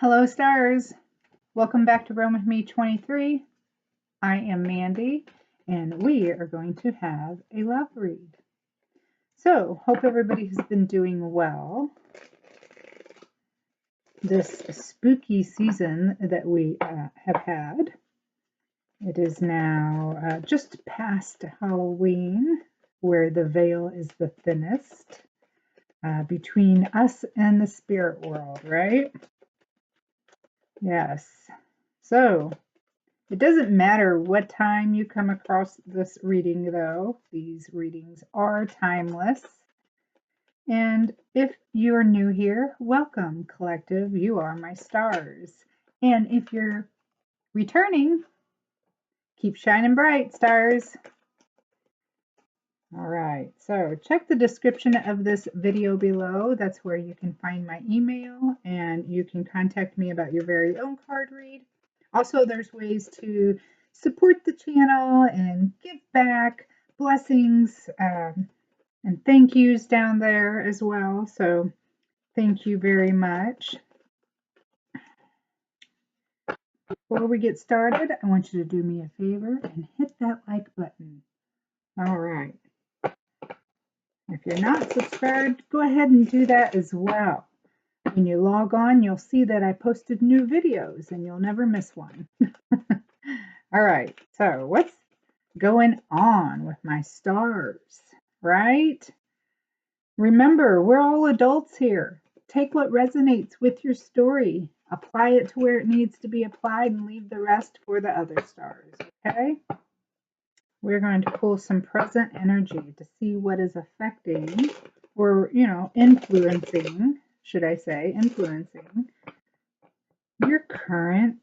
Hello, stars. Welcome back to Roam with Me 23. I am Mandy, and we are going to have a love read. So, hope everybody has been doing well this spooky season that we have had. It is now just past Halloween, where the veil is the thinnest between us and the spirit world, right? Yes. So, it doesn't matter what time you come across this reading, though. These readings are timeless. And if you're new here, welcome, collective. You are my stars. And if you're returning, keep shining bright, stars. All right, so check the description of this video below. That's where you can find my email and you can contact me about your very own card read. Also, there's ways to support the channel and give back, blessings, and thank yous down there as well. So thank you very much. Before we get started, I want you to do me a favor and hit that like button. All right. If you're not subscribed, go ahead and do that as well. When you log on, you'll see that I posted new videos and you'll never miss one. All right, so what's going on with my stars, right? Remember, we're all adults here. Take what resonates with your story, apply it to where it needs to be applied, and leave the rest for the other stars, okay? We're going to pull some present energy to see what is affecting or, influencing, should I say, influencing your current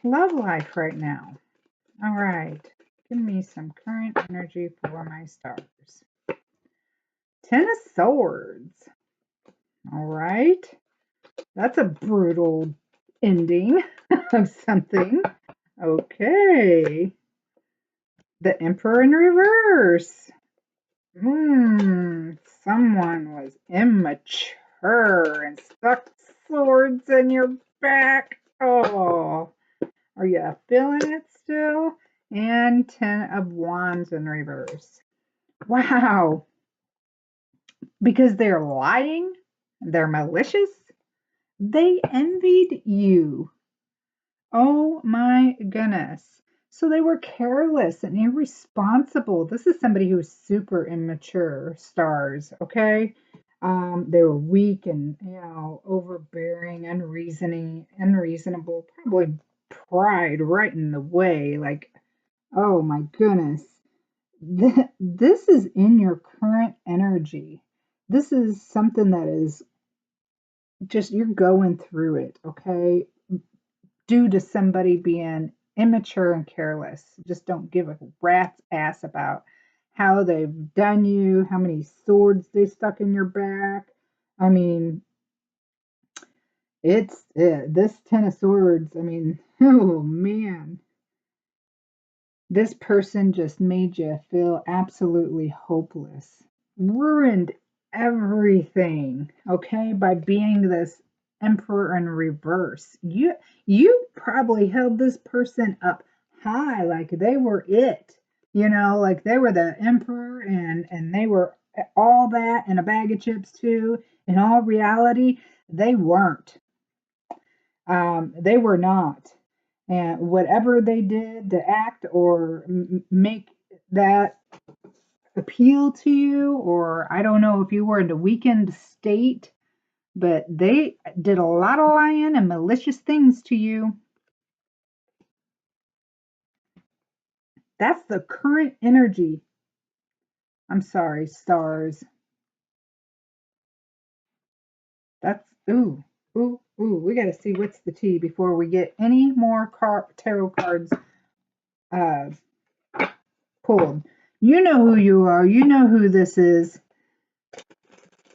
love life right now. All right, give me some current energy for my stars. 10 of Swords. All right, that's a brutal ending of something. Okay. The Emperor in reverse. Someone was immature and stuck swords in your back. Oh, are you feeling it still? And 10 of Wands in reverse. Wow. Because they're lying, they're malicious, they envied you. Oh my goodness. So they were careless and irresponsible. This is somebody who is super immature, stars, okay? They were weak and, overbearing, unreasonable, probably pride right in the way. Like, oh my goodness. This is in your current energy. This is something that is just, you're going through it, okay? Due to somebody being immature and careless. Just don't give a rat's ass about how they've done you, how many swords they stuck in your back. I mean, this 10 of Swords. I mean, oh man. This person just made you feel absolutely hopeless. Ruined everything, okay, by being this Emperor in reverse. You probably held this person up high, like they were it, like they were the emperor and they were all that and a bag of chips too. In all reality, they weren't. They were not. And whatever they did to act or make that appeal to you, or I don't know if you were in a weakened state, but they did a lot of lying and malicious things to you. That's the current energy. I'm sorry, stars. That's, ooh, we got to see what's the tea before we get any more tarot cards pulled. You know who you are. You know who this is.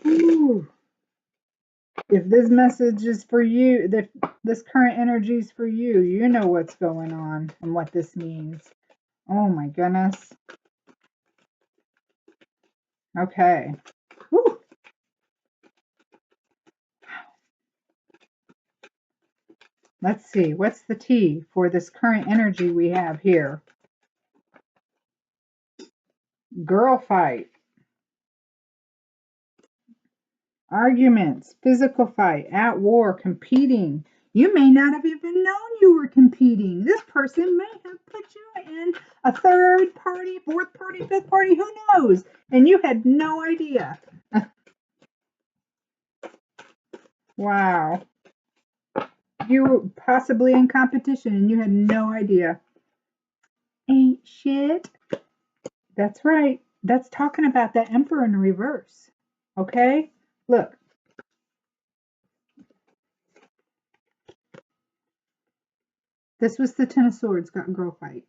Ooh. If this message is for you, if this current energy is for you, you know what's going on and what this means. Oh my goodness. Okay. Whew. Let's see. What's the T for this current energy we have here? Girl fight. Arguments, physical fight, at war, competing. You may not have even known you were competing. This person may have put you in a third party, fourth party, fifth party, who knows? And you had no idea. Wow. You were possibly in competition and you had no idea. Ain't shit. That's right. That's talking about that Emperor in reverse. Okay? Look. This was the Ten of Swords, got girl fight.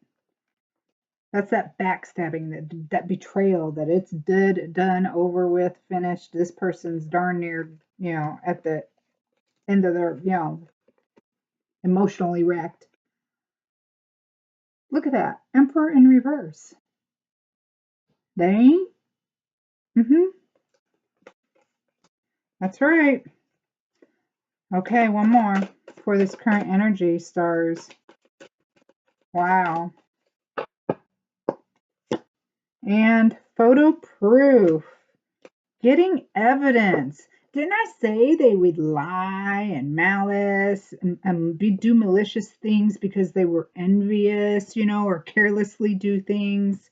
That's that backstabbing, that betrayal, that it's dead, done, over with, finished. This person's darn near, at the end of their, emotionally wrecked. Look at that. Emperor in reverse. They ain't? Mm-hmm. That's right. Okay, one more for this current energy, stars. Wow. And photo proof. Getting evidence. Didn't I say they would lie and malice and do malicious things because they were envious, or carelessly do things?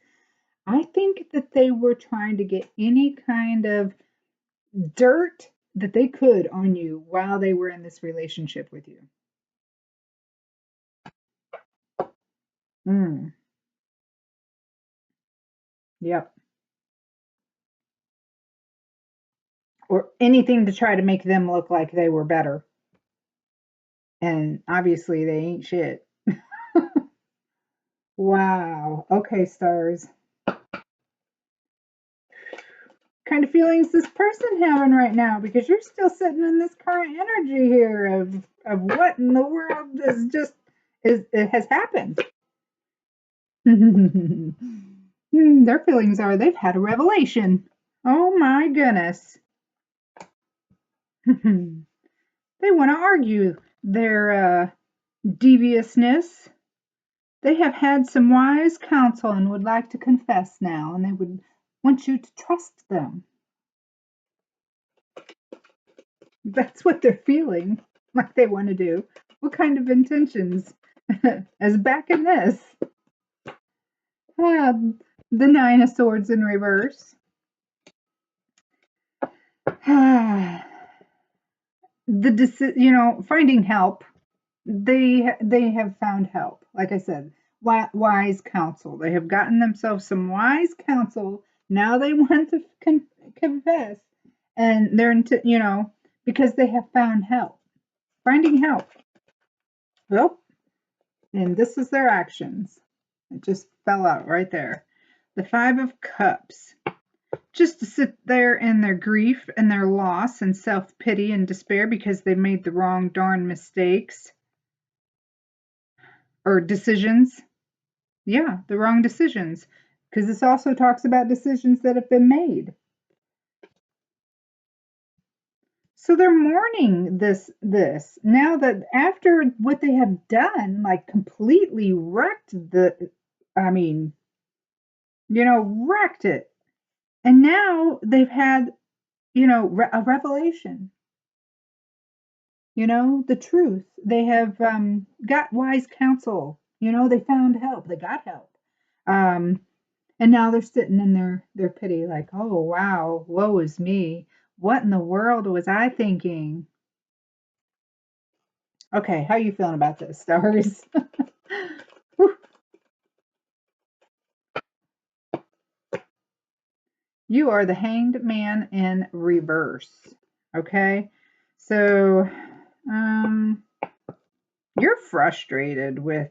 I think that they were trying to get any kind of dirt that they could on you while they were in this relationship with you. Mm, yep. Or anything to try to make them look like they were better. And obviously they ain't shit. Wow. Okay, stars. Kind of feelings this person having right now, because you're still sitting in this current energy here of what in the world is just it has happened. Their feelings are they've had a revelation. Oh my goodness. They want to argue their deviousness. They have had some wise counsel and would like to confess now, and they would want you to trust them. That's what they're feeling like they want to do. What kind of intentions? As back in this. Ah, the Nine of Swords in reverse. Finding help. They have found help. Like I said, wise counsel. They have gotten themselves some wise counsel. Now they want to confess, and they're because they have found help. Finding help. Well, and this is their actions. It just fell out right there. The Five of Cups. Just to sit there in their grief and their loss and self-pity and despair because they made the wrong darn mistakes or decisions. Yeah, the wrong decisions. Because this also talks about decisions that have been made. So they're mourning this now that after what they have done, like completely wrecked wrecked it. And now they've had, a revelation, the truth. They have got wise counsel. They found help. They got help. And now they're sitting in their pity like, oh, wow, woe is me. What in the world was I thinking? Okay, how you feeling about this, stars? You are the Hanged Man in reverse. Okay, so you're frustrated with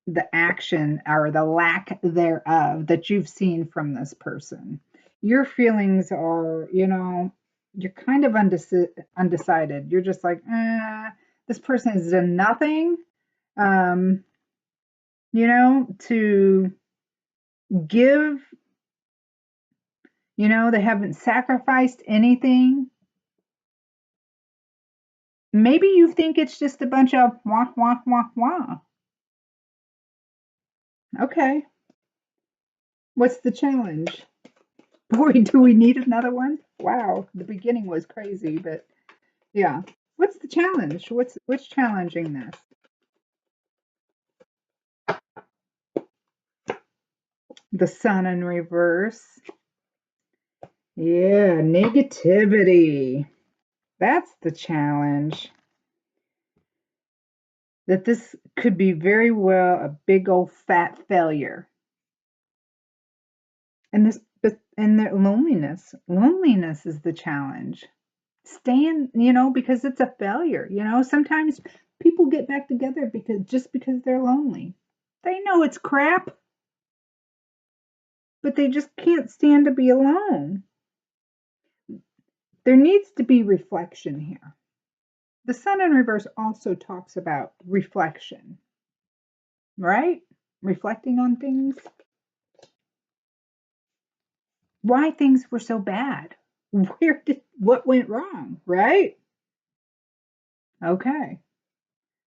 the action or the lack thereof that you've seen from this person. Your feelings are, you're kind of undecided. You're just like, this person has done nothing, um, to give, they haven't sacrificed anything. maybe you think it's just a bunch of wah, wah, wah, wah. Okay. What's the challenge? Boy, do we need another one? Wow, the beginning was crazy, but yeah. What's the challenge? What's challenging this? The sun in reverse. Yeah, negativity. That's the challenge. That this could be very well a big old fat failure. And the loneliness. Loneliness is the challenge. Staying, because it's a failure. Sometimes people get back together because they're lonely. They know it's crap, but they just can't stand to be alone. There needs to be reflection here. The sun in reverse also talks about reflection, right? Reflecting on things, why things were so bad, what went wrong, right? Okay,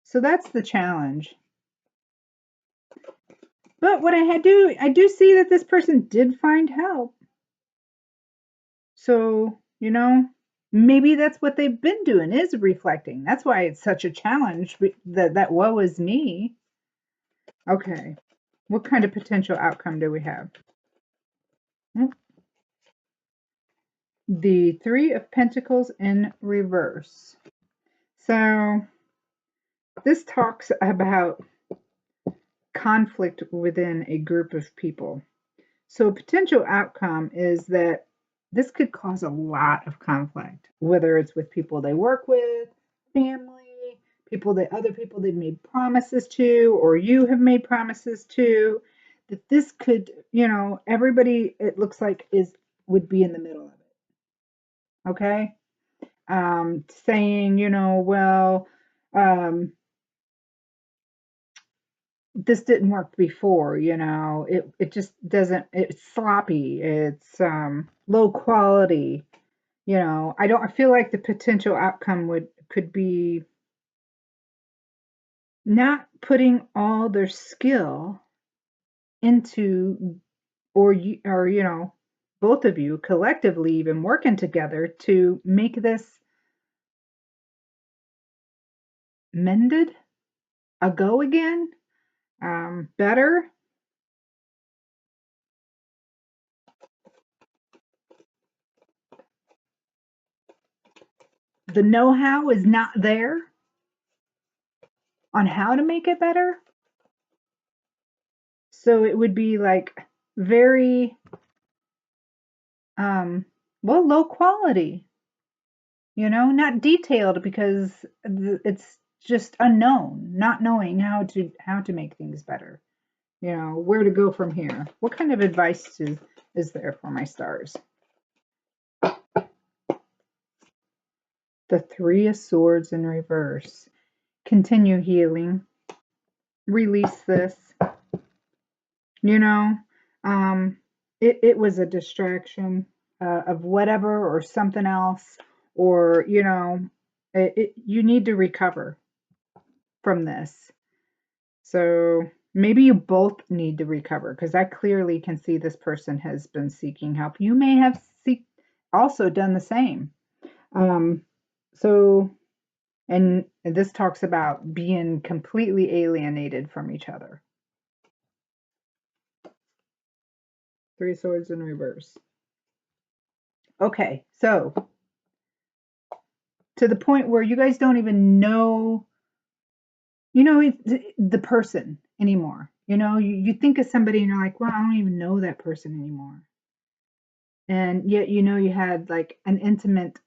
so that's the challenge. But what I do see that this person did find help. So, maybe that's what they've been doing is reflecting. That's why it's such a challenge that woe is me. Okay. What kind of potential outcome do we have? The Three of Pentacles in reverse. So this talks about conflict within a group of people. So a potential outcome is that this could cause a lot of conflict, whether it's with people they work with, family, other people they've made promises to, or you have made promises to, that this could, everybody it looks like would be in the middle of it. Okay? Saying, well, this didn't work before, it just doesn't, it's sloppy, it's low quality, I feel like the potential outcome could be not putting all their skill into, or both of you collectively even working together to make this mended, a go again, better. The know-how is not there on how to make it better. So it would be like very, low quality, not detailed because it's just unknown, not knowing how to make things better, where to go from here. What kind of advice is there for my stars? The Three of Swords in reverse. Continue healing. Release this. You know, it was a distraction of whatever or something else, or you need to recover from this. So maybe you both need to recover because I clearly can see this person has been seeking help. You may have also done the same. Um, so, and this talks about being completely alienated from each other. Three Swords in reverse. Okay, so to the point where you guys don't even know, the person anymore. You think of somebody and you're like, well, I don't even know that person anymore. And yet, you had like an intimate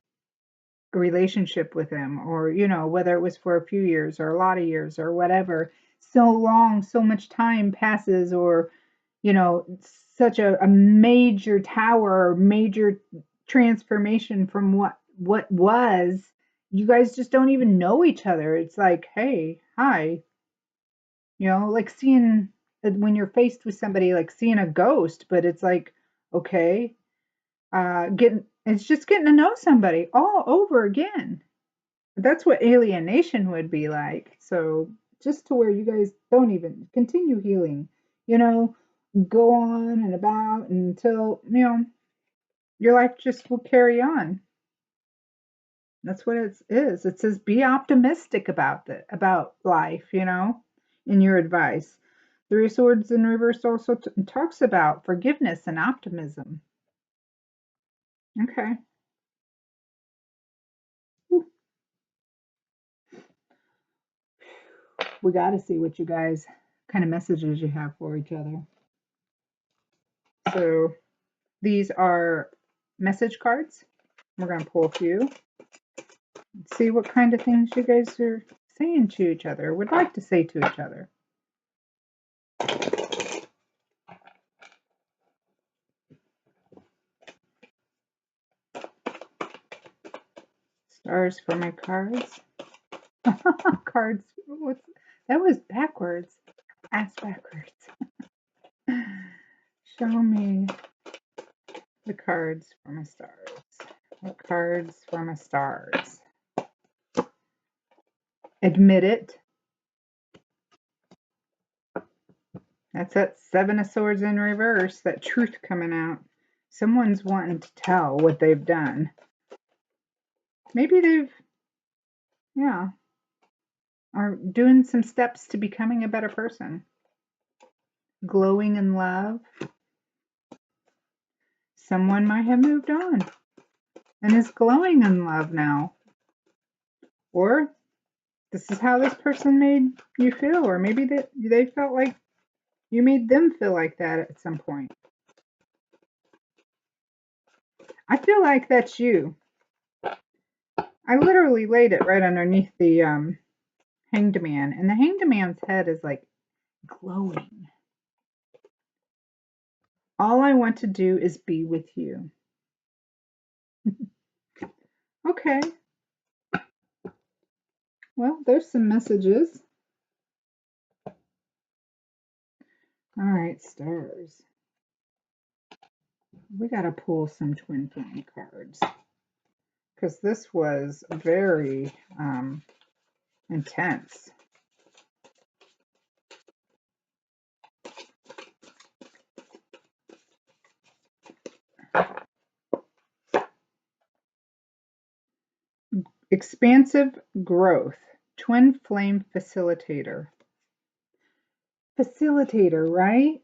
relationship with them, or, whether it was for a few years or a lot of years or whatever. So long, so much time passes, or, such a major tower, major transformation from what was. You guys just don't even know each other. It's like, hey, hi, like seeing when you're faced with somebody, like seeing a ghost, but it's like, okay, it's just getting to know somebody all over again. That's what alienation would be like. So just to where you guys don't even continue healing, you know, go on and about until, your life just will carry on. That's what it is. It says be optimistic about life, in your advice. Three of Swords in reverse also talks about forgiveness and optimism. Okay. Whew. We got to see what you guys kind of messages you have for each other. So these are message cards. We're going to pull a few. See what kind of things you guys are saying to each other, would like to say to each other. Stars for my cards. Cards. That was backwards. Ass backwards. Show me the cards for my stars. What cards for my stars? Admit it. That's that Seven of Swords in reverse, that truth coming out. Someone's wanting to tell what they've done. Maybe they've, are doing some steps to becoming a better person. Glowing in love. Someone might have moved on and is glowing in love now. Or this is how this person made you feel, or maybe they felt like you made them feel like that at some point. I feel like that's you. I literally laid it right underneath the Hanged Man, and the Hanged Man's head is like glowing. All I want to do is be with you. Okay. Well, there's some messages. All right, stars. We got to pull some twin flame cards because this was very intense. Expansive growth, twin flame facilitator. Facilitator, right?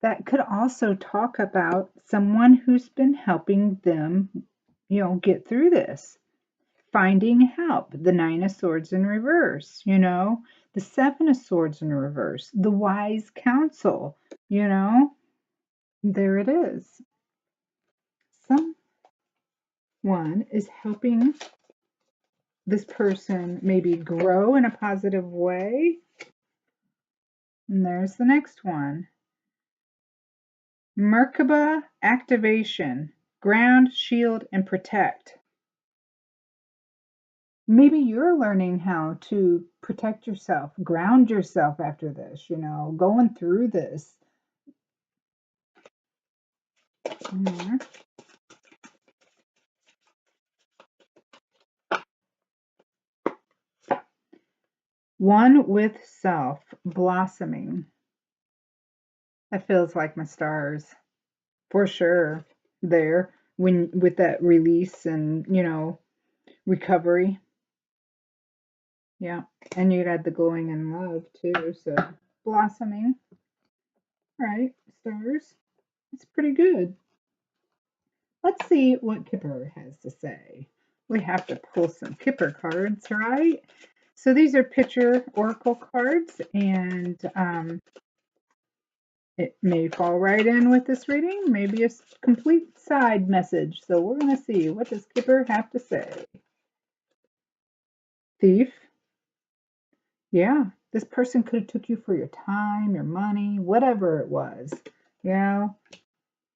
That could also talk about someone who's been helping them, get through this. Finding help, the Nine of Swords in reverse, the Seven of Swords in reverse, the wise counsel, there it is. Someone is helping this person maybe grow in a positive way. And there's the next one. Merkaba activation, ground, shield, and protect. Maybe you're learning how to protect yourself, ground yourself after this, going through this. One with self, blossoming. That feels like my stars, for sure. There, when with that release and recovery. Yeah, and you had the glowing in love too. So blossoming, right? Stars. It's pretty good. Let's see what Kipper has to say. We have to pull some Kipper cards, right? So these are picture oracle cards, and it may fall right in with this reading, maybe a complete side message. So we're going to see, what does Kipper have to say? Thief. Yeah, this person could have took you for your time, your money, whatever it was.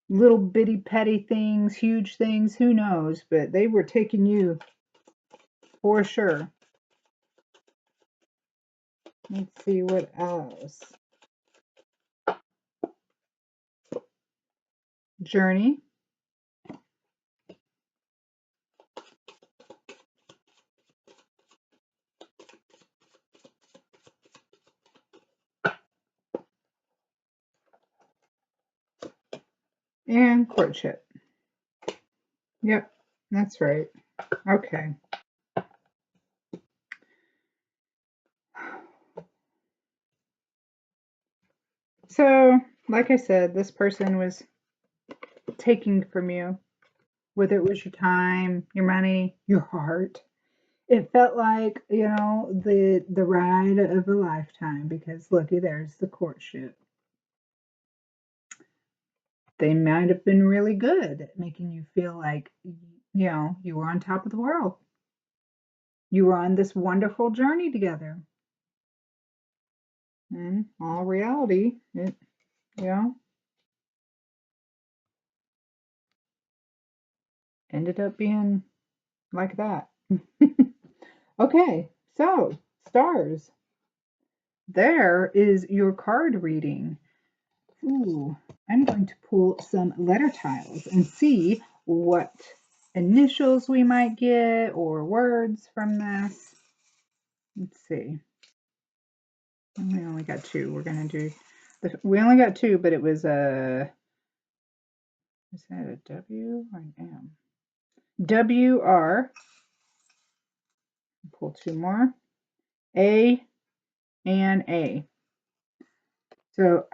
Little bitty petty things, huge things, who knows, but they were taking you for sure. Let's see what else. Journey. And courtship. Yep, that's right. Okay. So, like I said, this person was taking from you, whether it was your time, your money, your heart. It felt like, the ride of a lifetime because looky, there's the courtship. They might have been really good at making you feel like, you were on top of the world. You were on this wonderful journey together. And all reality, you know, ended up being like that. Okay, so stars. There is your card reading. Ooh, I'm going to pull some letter tiles and see what initials we might get or words from this. Let's see. We only got two. We're going to do, we only got two, but it was a, is that a W or an M? WR. Pull two more. A and A. So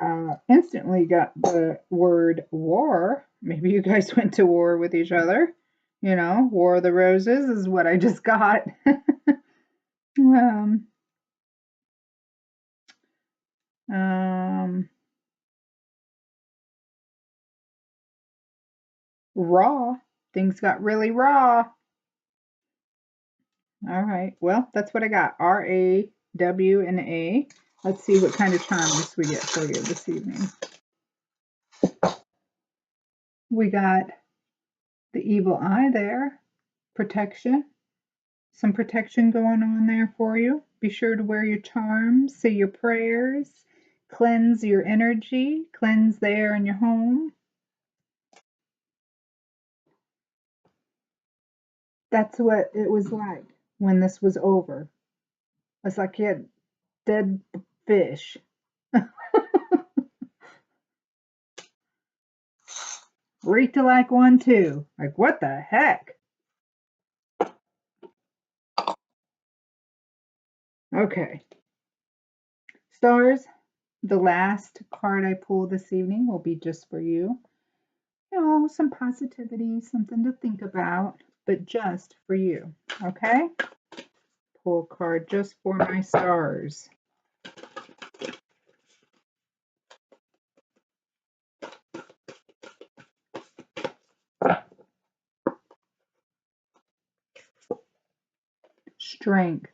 instantly got the word war. Maybe you guys went to war with each other. War of the Roses is what I just got. um, um, raw. Things got really raw. All right. Well, that's what I got. R, A, W, and A. Let's see what kind of charms we get for you this evening. We got the evil eye there. Protection. Some protection going on there for you. Be sure to wear your charms, say your prayers, cleanse your energy, cleanse the air in your home. That's what it was like when this was over. It's like you had dead fish. Rita like one too. Like, what the heck? Okay. Stars, the last card I pull this evening will be just for you. Some positivity, something to think about, but just for you. Okay? Pull a card just for my stars. Strength.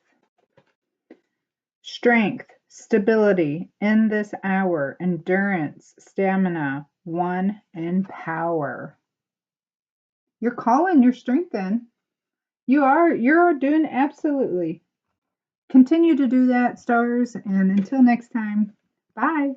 Strength, stability in this hour, endurance, stamina, one, and power. You're calling your strength in. You're doing absolutely. Continue to do that, stars, and until next time, bye.